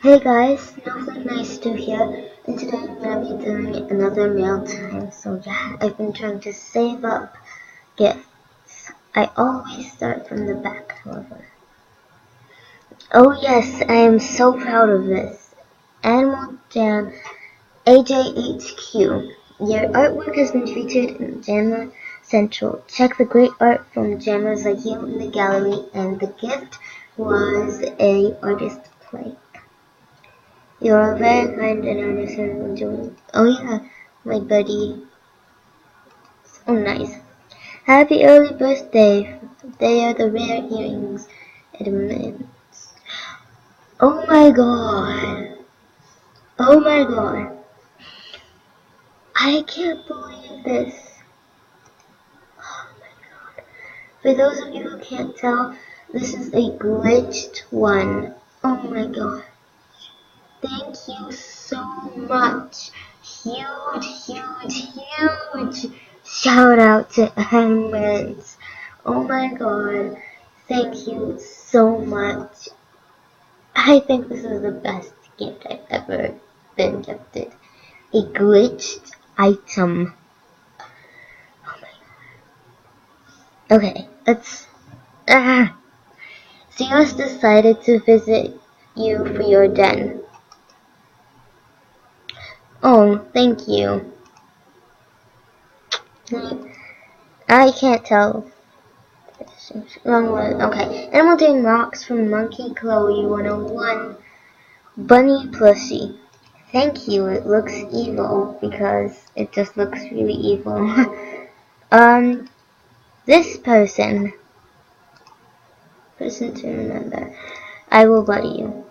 Hey guys, Snowflake Nice to here, and today I'm gonna be doing another mail time. So yeah, I've been trying to save up gifts. I always start from the back, however. Oh yes, I am so proud of this. Animal Jam AJHQ. Your artwork has been featured in Jamma Central. Check the great art from jammers like you in the gallery, and the gift was a artist play. You're very kind and earnest and enjoying. Oh yeah, my buddy. Oh nice. Happy early birthday. They are the rare earrings. Edmonds. Oh my god. Oh my god. I can't believe this. Oh my god. For those of you who can't tell, this is a glitched one. Oh my god. Thank you so much. Huge shout out to Edmonds. Oh my god. Thank you so much. I think this is the best gift I've ever been gifted. A glitched item. Oh my god. Okay, let's. Silas decided to visit you for your den. Oh, thank you. I can't tell. Wrong one. Okay. Animal Jane Rocks from Monkey Chloe 101. Bunny Plushie. Thank you. It looks evil because it just looks really evil. This person to remember. I will buddy you.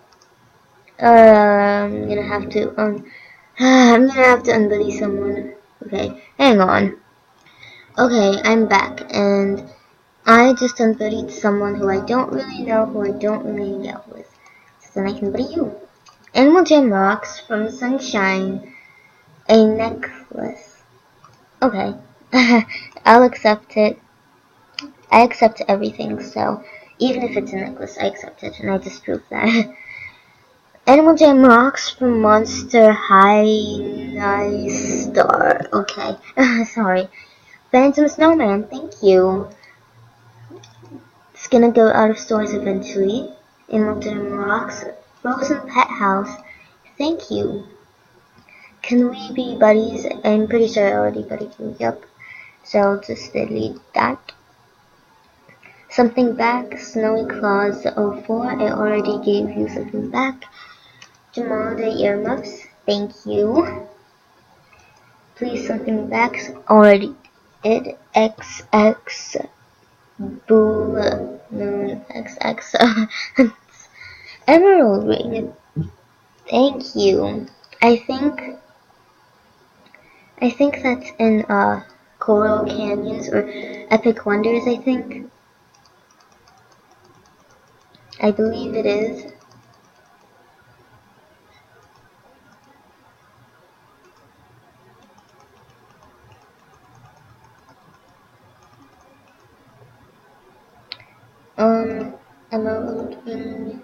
I'm gonna have to I'm gonna have to unbuddy someone. Okay, hang on. Okay, I'm back, and I just unbuddied someone who I don't really know, who I don't really hang out with. So then I can buddy you. Animal Jam Rocks from Sunshine. A necklace. Okay. I'll accept it. I accept everything, so even if it's a necklace, I accept it, and I disprove that. Animal Jam Rocks from Monster High Nice Star. Okay. Sorry. Phantom Snowman, thank you. It's gonna go out of stores eventually. Animal Jam Rocks. Frozen Pet House, thank you. Can we be buddies? I'm pretty sure I already buddied you. Yep. So I'll just delete that. Something back. Snowy Claws 04. I already gave you something back. Jamal the earmuffs. Thank you. Please something back. Already did. XX. Blue Moon XX. Emerald Ring. Thank you. I think that's in Coral Canyons or Epic Wonders, I think. I believe it is. Emerald Ring.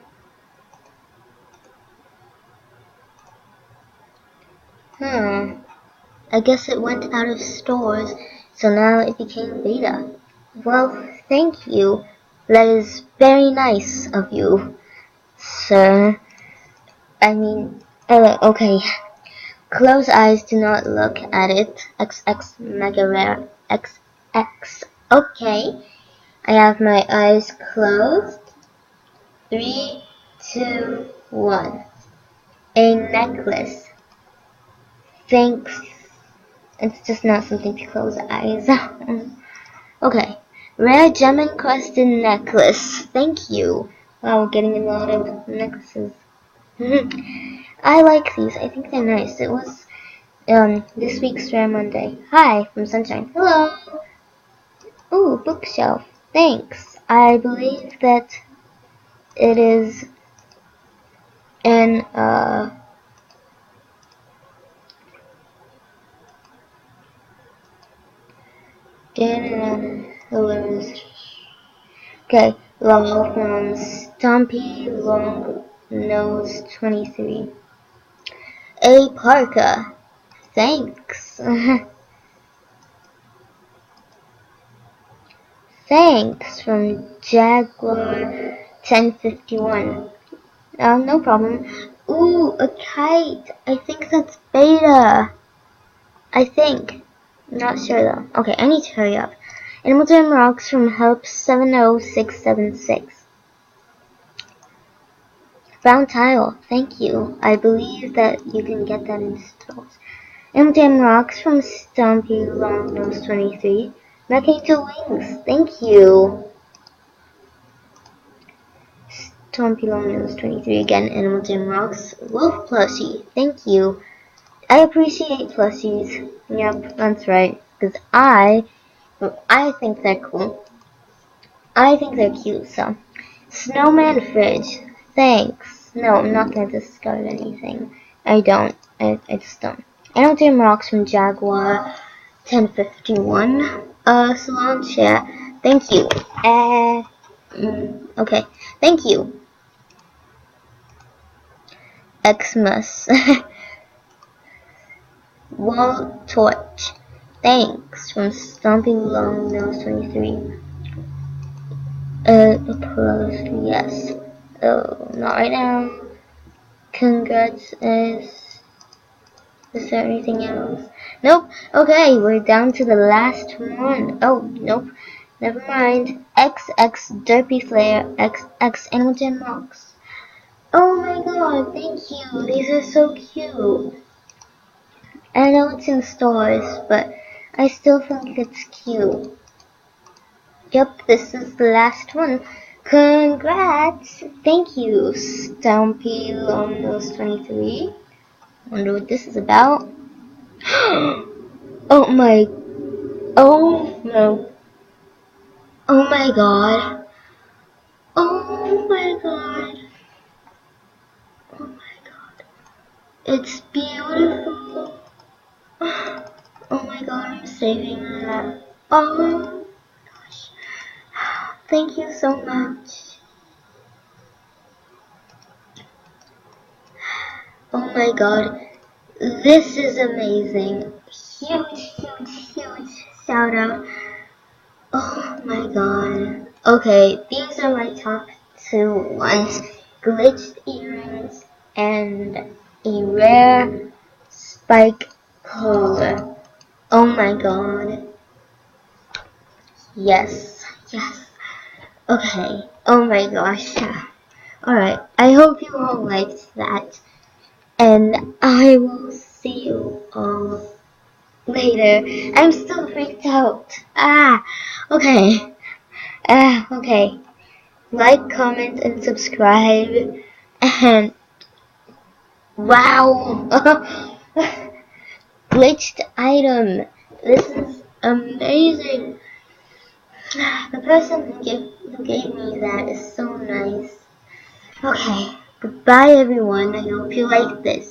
I guess it went out of stores, so now it became beta. Well, thank you. That is very nice of you, sir. I mean, okay. Close eyes, do not look at it. XX Mega Rare. XX. Okay. I have my eyes closed. 3, 2, 1. A necklace. Thanks. It's just not something to close eyes. Okay. Rare gem encrusted necklace. Thank you. Wow, we're getting a lot of necklaces. I like these. I think they're nice. It was this week's Rare Monday. Hi, from Sunshine. Hello. Ooh, bookshelf. Thanks. I believe that it is in okay, long from Stompy, long nose 23. A parka. Thanks. Thanks from Jaguar 1051. No problem. Ooh, a kite. I think that's beta. I think. Not sure though. Okay, I need to hurry up. Animal Jam Rocks from Help 70676. Brown tile. Thank you. I believe that you can get that installed. Animal Jam Rocks from Stumpy Long Nose 23. Mechanical Wings. Thank you. Stumpy Long Nose 23 again. Animal Jam Rocks. Wolf Plushie. Thank you. I appreciate plushies. Yep, that's right. Because I think they're cool. I think they're cute, so. Snowman Fridge. Thanks. No, I'm not gonna discard anything. I don't. I just don't. Animal Jam Rocks from Jaguar 1051. Salon Chair. Thank you. Okay. Thank you. Xmas. Wall Torch. Thanks from Stomping Long Nose 23. Closed, yes. Oh, not right now. Congrats. Is there anything else? Nope. Okay, we're down to the last one. Oh, nope. Never mind. XX Derpy Flare. XX Animal Jam Rocks. Oh my god, thank you. These are so cute. I know it's in stores, but I still think it's cute. Yep, this is the last one. Congrats! Thank you, Stumpy Long Nose 23. Wonder what this is about. Oh my. Oh no. Oh my god. Oh my god. Oh my god. It's beautiful. Oh my god, I'm saving that. Oh gosh. Thank you so much. Oh my god. This is amazing. Huge shout out. Oh my god. Okay, these are my top two ones. Glitched earrings and a rare spike collar. Oh my god. Yes. Okay. Oh my gosh. Alright, I hope you all liked that. And I will see you all later. I'm still freaked out. Okay. Okay. Like, comment, and subscribe. And wow. Glitched item. This is amazing. The person who gave me that is so nice. Okay. Goodbye everyone. I hope you like this.